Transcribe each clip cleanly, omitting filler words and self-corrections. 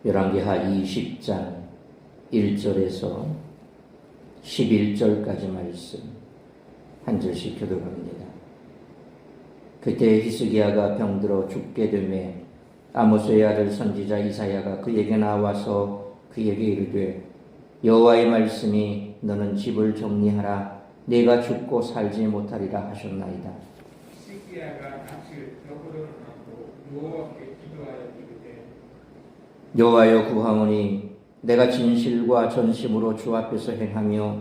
열왕기하 20장 1절에서 11절까지 말씀 한 절씩 교독합니다. 그때 히스기야가 병들어 죽게 되매 아모스의 아들 선지자 이사야가 그에게 나와서 그에게 이르되 여호와의 말씀이 너는 집을 정리하라 네가 죽고 살지 못하리라 하셨나이다. 히스기야가 낯을 벽으로 감고 여호와께 기도하여 이르되 여호와여 구하오니 내가 진실과 전심으로 주 앞에서 행하며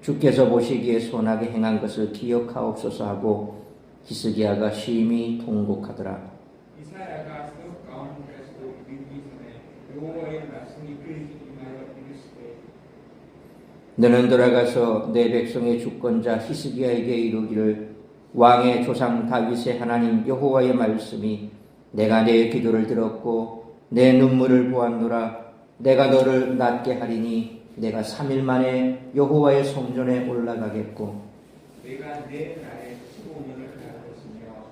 주께서 보시기에 선하게 행한 것을 기억하옵소서 하고 히스기야가 심히 통곡하더라. 이사야가 성 가운데서 이르기 전에 여호와의 말씀이 그에게 임하여 이르시되 너는 돌아가서 내 백성의 주권자 히스기야에게 이르기를 왕의 조상 다윗의 하나님 여호와의 말씀이 내가 내 기도를 들었고 내 눈물을 보았노라. 내가 너를 낫게 하리니 내가 3일 만에 여호와의 성전에 올라가겠고 내가 내 날에 15년을 할 것이며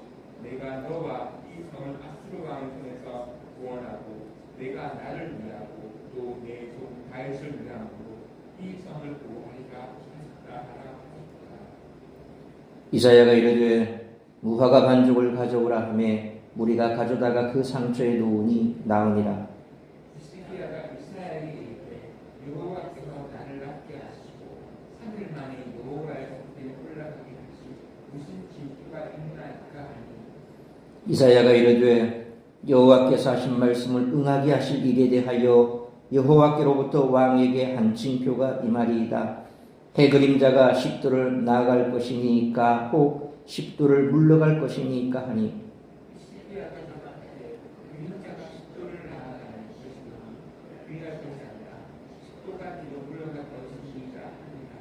내가 너와 이 성을 아수르 왕의 손에서 구원하고 내가 나를 위하고 또 내 종 다윗을 위함으로 이 성을 보호하리라 하셨다. 이사야가 이르되 무화과 반죽을 가져오라 하매 무리가 가져다가 그 상처에 놓으니 나으니라. 히스기야가 이사야에게 이르되 여호와께서 나를 낫게 하시고 3일 만에 여호와의 성전에 올라가게 하시 무슨 징조가 있나이까 하니 이사야가 이르되 여호와께서 하신 말씀을 응하게 하실 일에 대하여 여호와께로부터 왕에게 한 징표가 임하리이다. 해 그림자가 십도를 나아갈 것이니까 혹 십도를 물러갈 것이니까 하니 히스기야가 저한테 그림자가 십도를 나아가는 것이니 그리할 것이 아니라 십도까지도 물러갈 것이니까 하니라.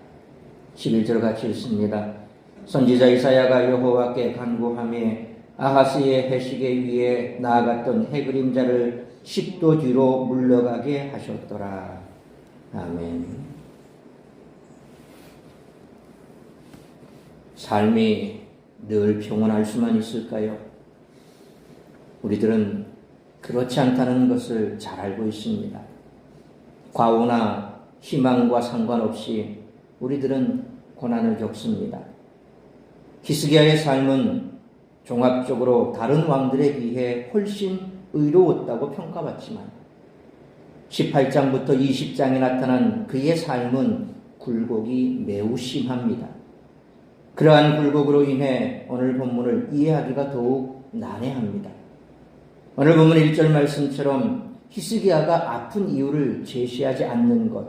11절 같이 읽습니다. 선지자 이사야가 여호와께 간구하며 아하스의 해시계 위에 나아갔던 해 그림자를 십도 뒤로 물러가게 하셨더라. 아멘. 삶이 늘 평온할 수만 있을까요? 우리들은 그렇지 않다는 것을 잘 알고 있습니다. 과오나 희망과 상관없이 우리들은 고난을 겪습니다. 히스기야의 삶은 종합적으로 다른 왕들에 비해 훨씬 의로웠다고 평가받지만 18장부터 20장에 나타난 그의 삶은 굴곡이 매우 심합니다. 그러한 굴곡으로 인해 오늘 본문을 이해하기가 더욱 난해합니다. 오늘 본문 1절 말씀처럼 히스기야가 아픈 이유를 제시하지 않는 것,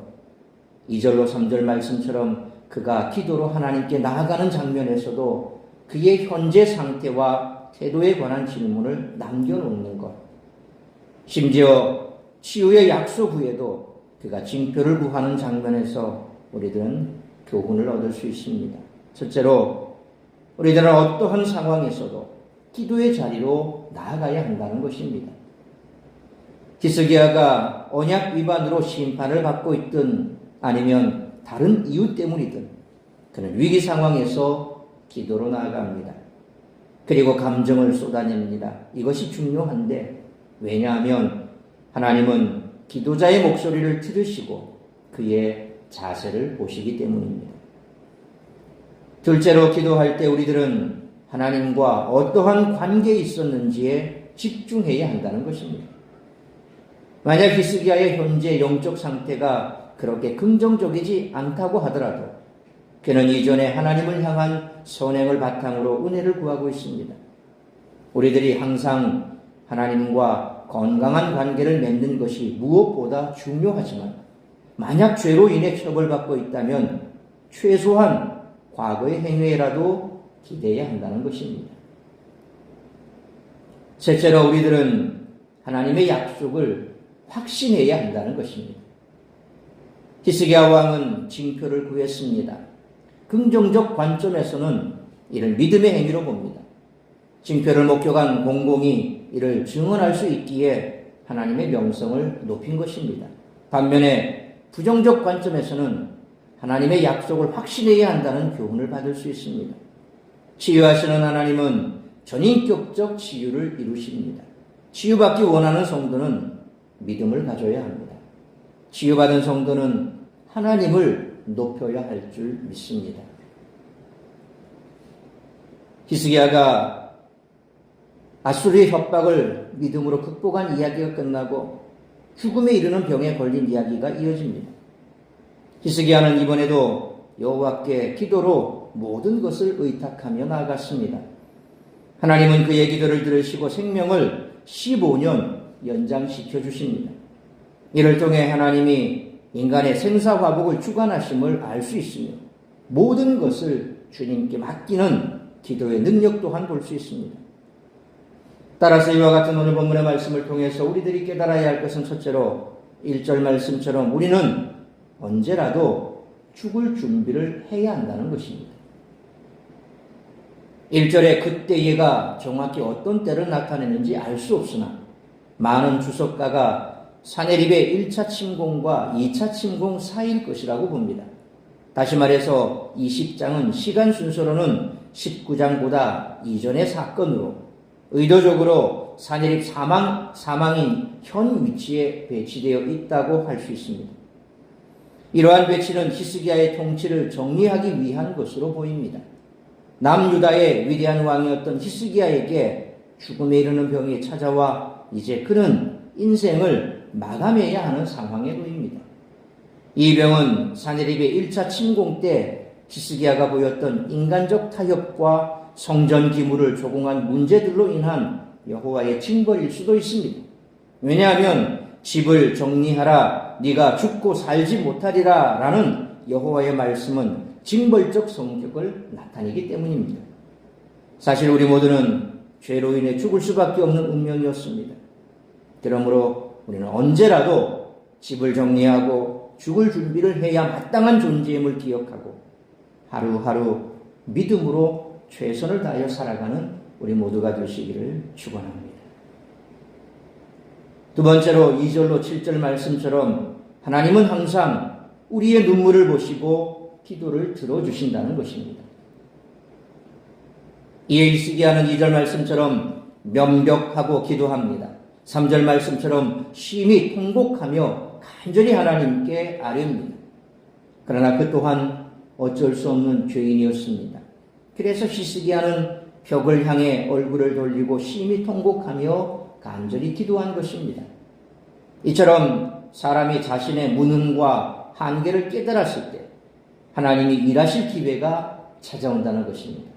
2절로 3절 말씀처럼 그가 기도로 하나님께 나아가는 장면에서도 그의 현재 상태와 태도에 관한 질문을 남겨놓는 것, 심지어 치유의 약속 후에도 그가 징표를 구하는 장면에서 우리들은 교훈을 얻을 수 있습니다. 첫째로 우리들은 어떠한 상황에서도 기도의 자리로 나아가야 한다는 것입니다. 히스기야가 언약 위반으로 심판을 받고 있든 아니면 다른 이유 때문이든 그는 위기 상황에서 기도로 나아갑니다. 그리고 감정을 쏟아냅니다. 이것이 중요한데 왜냐하면 하나님은 기도자의 목소리를 들으시고 그의 자세를 보시기 때문입니다. 둘째로 기도할 때 우리들은 하나님과 어떠한 관계에 있었는지에 집중해야 한다는 것입니다. 만약 히스기야의 현재 영적 상태가 그렇게 긍정적이지 않다고 하더라도 그는 이전에 하나님을 향한 선행을 바탕으로 은혜를 구하고 있습니다. 우리들이 항상 하나님과 건강한 관계를 맺는 것이 무엇보다 중요하지만 만약 죄로 인해 처벌받고 있다면 최소한 과거의 행위라도 기대해야 한다는 것입니다. 셋째로 우리들은 하나님의 약속을 확신해야 한다는 것입니다. 히스기야 왕은 징표를 구했습니다. 긍정적 관점에서는 이를 믿음의 행위로 봅니다. 징표를 목격한 공공이 이를 증언할 수 있기에 하나님의 명성을 높인 것입니다. 반면에 부정적 관점에서는 하나님의 약속을 확신해야 한다는 교훈을 받을 수 있습니다. 치유하시는 하나님은 전인격적 치유를 이루십니다. 치유받기 원하는 성도는 믿음을 가져야 합니다. 치유받은 성도는 하나님을 높여야 할 줄 믿습니다. 히스기야가 아수르의 협박을 믿음으로 극복한 이야기가 끝나고 죽음에 이르는 병에 걸린 이야기가 이어집니다. 히스기야는 이번에도 여호와께 기도로 모든 것을 의탁하며 나아갔습니다. 하나님은 그의 기도를 들으시고 생명을 15년 연장시켜 주십니다. 이를 통해 하나님이 인간의 생사화복을 주관하심을 알 수 있으며 모든 것을 주님께 맡기는 기도의 능력 또한 볼 수 있습니다. 따라서 이와 같은 오늘 본문의 말씀을 통해서 우리들이 깨달아야 할 것은 첫째로 1절 말씀처럼 우리는 언제라도 죽을 준비를 해야 한다는 것입니다. 1절에 그때가 정확히 어떤 때를 나타내는지 알 수 없으나 많은 주석가가 사내립의 1차 침공과 2차 침공 사이일 것이라고 봅니다. 다시 말해서 20장은 시간 순서로는 19장보다 이전의 사건으로 의도적으로 사내립 사망인 현 위치에 배치되어 있다고 할 수 있습니다. 이러한 배치는 히스기야의 통치를 정리하기 위한 것으로 보입니다. 남유다의 위대한 왕이었던 히스기야에게 죽음에 이르는 병이 찾아와 이제 그는 인생을 마감해야 하는 상황에 놓입니다. 이 병은 사내립의 1차 침공 때 히스기야가 보였던 인간적 타협과 성전 기물을 조공한 문제들로 인한 여호와의 징벌일 수도 있습니다. 왜냐하면 집을 정리하라 네가 죽고 살지 못하리라 라는 여호와의 말씀은 징벌적 성격을 나타내기 때문입니다. 사실 우리 모두는 죄로 인해 죽을 수밖에 없는 운명이었습니다. 그러므로 우리는 언제라도 집을 정리하고 죽을 준비를 해야 마땅한 존재임을 기억하고 하루하루 믿음으로 최선을 다하여 살아가는 우리 모두가 되시기를 축원합니다. 두 번째로 2절로 7절 말씀처럼 하나님은 항상 우리의 눈물을 보시고 기도를 들어주신다는 것입니다. 이에 히스기야는 2절 말씀처럼 면벽하고 기도합니다. 3절 말씀처럼 심히 통곡하며 간절히 하나님께 아뢰옵니다. 그러나 그 또한 어쩔 수 없는 죄인이었습니다. 그래서 히스기야는 벽을 향해 얼굴을 돌리고 심히 통곡하며 간절히 기도한 것입니다. 이처럼 사람이 자신의 무능과 한계를 깨달았을 때 하나님이 일하실 기회가 찾아온다는 것입니다.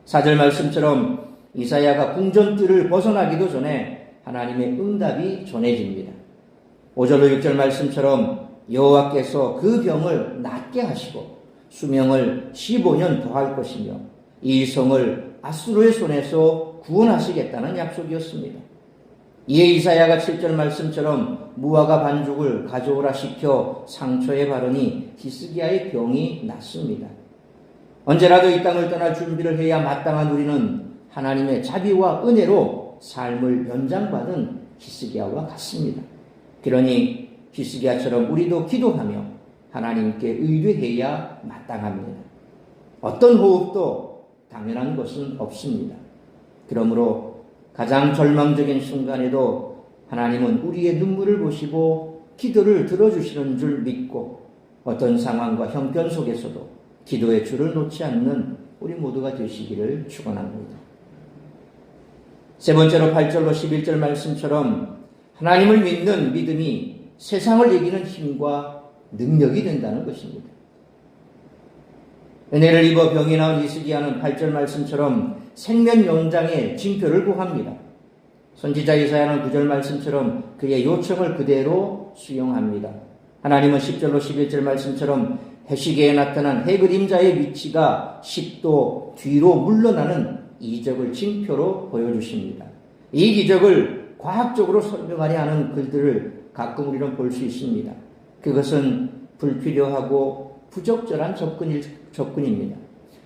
4절 말씀처럼 이사야가 궁전뜰을 벗어나기도 전에 하나님의 응답이 전해집니다. 5절로 6절 말씀처럼 여호와께서 그 병을 낫게 하시고 수명을 15년 더할 것이며 이 성을 아수르의 손에서 구원하시겠다는 약속이었습니다. 이에 이사야가 7절 말씀처럼 무화과 반죽을 가져오라 시켜 상처에 바르니 히스기야의 병이 낫습니다. 언제라도 이 땅을 떠날 준비를 해야 마땅한 우리는 하나님의 자비와 은혜로 삶을 연장받은 히스기야와 같습니다. 그러니 히스기야처럼 우리도 기도하며 하나님께 의뢰해야 마땅합니다. 어떤 호흡도 당연한 것은 없습니다. 그러므로 가장 절망적인 순간에도 하나님은 우리의 눈물을 보시고 기도를 들어주시는 줄 믿고 어떤 상황과 형편 속에서도 기도의 줄을 놓지 않는 우리 모두가 되시기를 축원합니다. 세 번째로 8절로 11절 말씀처럼 하나님을 믿는 믿음이 세상을 이기는 힘과 능력이 된다는 것입니다. 은혜를 입어 병이 나온 히스기야는 8절 말씀처럼 생명연장의 징표를 구합니다. 선지자 이사야는 9절 말씀처럼 그의 요청을 그대로 수용합니다. 하나님은 10절로 11절 말씀처럼 해시계에 나타난 해그림자의 위치가 10도 뒤로 물러나는 이적을 징표로 보여주십니다. 이 기적을 과학적으로 설명하려 하는 글들을 가끔 우리는 볼 수 있습니다. 그것은 불필요하고 부적절한 접근입니다.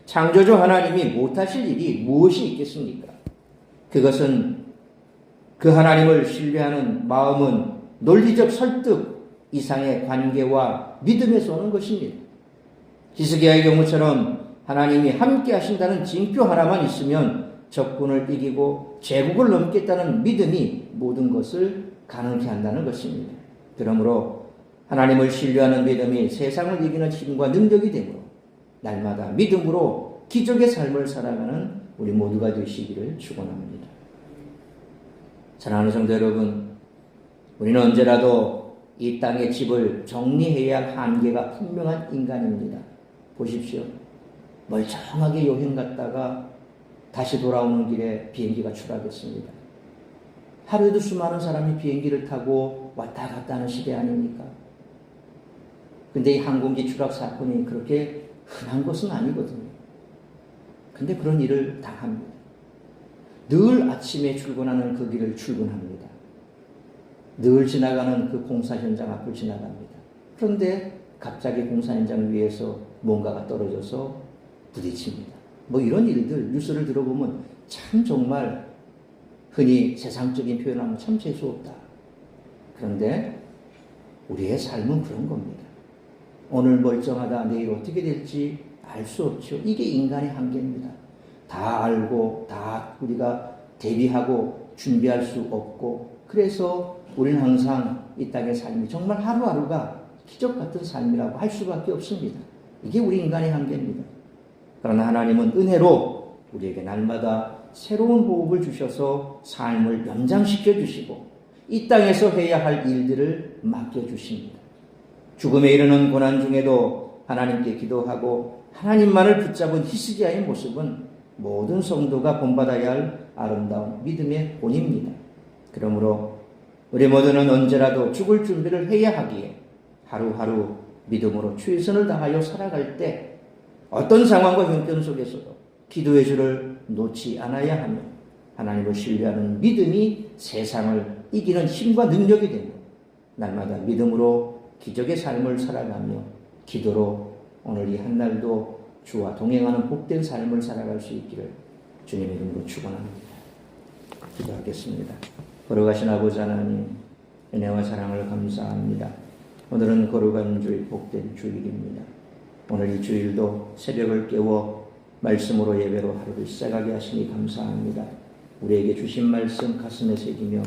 창조주 하나님이 못하실 일이 무엇이 있겠습니까? 그것은 그 하나님을 신뢰하는 마음은 논리적 설득 이상의 관계와 믿음에서 오는 것입니다. 히스기야의 경우처럼 하나님이 함께 하신다는 징표 하나만 있으면 적군을 이기고 제국을 넘겠다는 믿음이 모든 것을 가능케 한다는 것입니다. 그러므로 하나님을 신뢰하는 믿음이 세상을 이기는 힘과 능력이 되므로 날마다 믿음으로 기적의 삶을 살아가는 우리 모두가 되시기를 축원합니다. 사랑하는 성도 여러분, 우리는 언제라도 이 땅의 집을 정리해야 할 한계가 분명한 인간입니다. 보십시오. 멀쩡하게 여행 갔다가 다시 돌아오는 길에 비행기가 추락했습니다. 하루에도 수많은 사람이 비행기를 타고 왔다 갔다 하는 시대 아닙니까? 근데 이 항공기 추락 사건이 그렇게 흔한 것은 아니거든요. 근데 그런 일을 당합니다. 늘 아침에 출근하는 그 길을 출근합니다. 늘 지나가는 그 공사 현장 앞을 지나갑니다. 그런데 갑자기 공사 현장 위에서 뭔가가 떨어져서 부딪힙니다. 뭐 이런 일들 뉴스를 들어보면 참 정말 흔히 세상적인 표현하면 참 재수없다. 그런데 우리의 삶은 그런 겁니다. 오늘 멀쩡하다 내일 어떻게 될지 알 수 없죠. 이게 인간의 한계입니다. 다 알고 다 우리가 대비하고 준비할 수 없고, 그래서 우리는 항상 이 땅의 삶이 정말 하루하루가 기적 같은 삶이라고 할 수밖에 없습니다. 이게 우리 인간의 한계입니다. 그러나 하나님은 은혜로 우리에게 날마다 새로운 호흡을 주셔서 삶을 연장시켜 주시고 이 땅에서 해야 할 일들을 맡겨주십니다. 죽음에 이르는 고난 중에도 하나님께 기도하고 하나님만을 붙잡은 히스기야의 모습은 모든 성도가 본받아야 할 아름다운 믿음의 본입니다. 그러므로 우리 모두는 언제라도 죽을 준비를 해야 하기에 하루하루 믿음으로 최선을 다하여 살아갈 때 어떤 상황과 형편 속에서도 기도의 줄을 놓지 않아야 하며 하나님을 신뢰하는 믿음이 세상을 이기는 힘과 능력이 되며 날마다 믿음으로 기적의 삶을 살아가며 기도로 오늘 이 한날도 주와 동행하는 복된 삶을 살아갈 수 있기를 주님의 이름으로 축원합니다. 기도하겠습니다. 거룩하신 아버지 하나님, 은혜와 사랑을 감사합니다. 오늘은 거룩한 주일, 복된 주일입니다. 오늘 이 주일도 새벽을 깨워 말씀으로 예배로 하루를 시작하게 하시니 감사합니다. 우리에게 주신 말씀 가슴에 새기며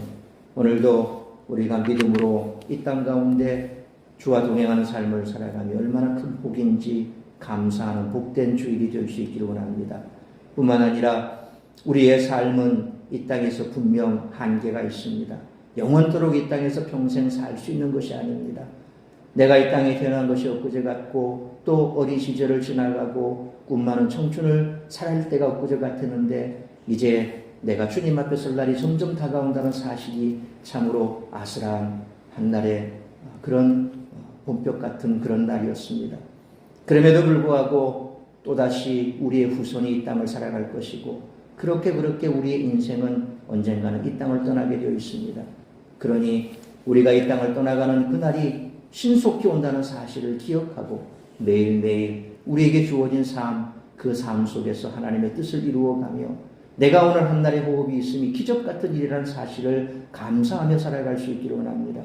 오늘도 우리가 믿음으로 이 땅 가운데 주와 동행하는 삶을 살아가며 얼마나 큰 복인지 감사하는 복된 주일이 될 수 있기를 원합니다. 뿐만 아니라 우리의 삶은 이 땅에서 분명 한계가 있습니다. 영원토록 이 땅에서 평생 살 수 있는 것이 아닙니다. 내가 이 땅에 태어난 것이 엊그제 같고 또 어린 시절을 지나가고 꿈 많은 청춘을 살아갈 때가 엊그제 같았는데 이제 내가 주님 앞에 설 날이 점점 다가온다는 사실이 참으로 아슬한 한날의 그런 본격 같은 그런 날이었습니다. 그럼에도 불구하고 또다시 우리의 후손이 이 땅을 살아갈 것이고 그렇게 우리의 인생은 언젠가는 이 땅을 떠나게 되어 있습니다. 그러니 우리가 이 땅을 떠나가는 그날이 신속히 온다는 사실을 기억하고 매일매일 우리에게 주어진 삶, 그 삶 속에서 하나님의 뜻을 이루어가며 내가 오늘 한날의 호흡이 있음이 기적 같은 일이라는 사실을 감사하며 살아갈 수 있기를 원합니다.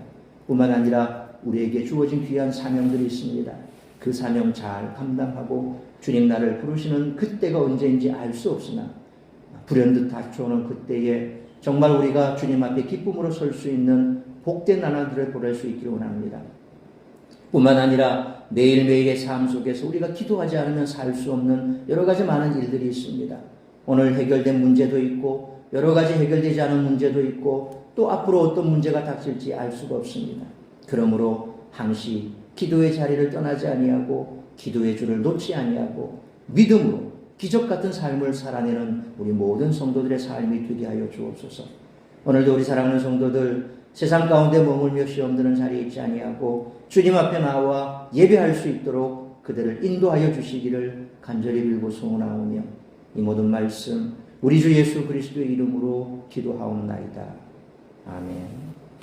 뿐만 아니라 우리에게 주어진 귀한 사명들이 있습니다. 그 사명 잘 감당하고 주님 나를 부르시는 그때가 언제인지 알 수 없으나 불현듯 닥쳐오는 그때에 정말 우리가 주님 앞에 기쁨으로 설 수 있는 복된 나날들을 보낼 수 있기를 원합니다. 뿐만 아니라 매일매일의 삶 속에서 우리가 기도하지 않으면 살 수 없는 여러 가지 많은 일들이 있습니다. 오늘 해결된 문제도 있고 여러 가지 해결되지 않은 문제도 있고 또 앞으로 어떤 문제가 닥칠지 알 수가 없습니다. 그러므로 항시 기도의 자리를 떠나지 아니하고 기도의 줄을 놓지 아니하고 믿음으로 기적 같은 삶을 살아내는 우리 모든 성도들의 삶이 되게 하여 주옵소서. 오늘도 우리 사랑하는 성도들 세상 가운데 머물며 시험 드는 자리에 있지 아니하고 주님 앞에 나와 예배할 수 있도록 그들을 인도하여 주시기를 간절히 빌고 소원하오며 이 모든 말씀 우리 주 예수 그리스도의 이름으로 기도하옵나이다. 아멘.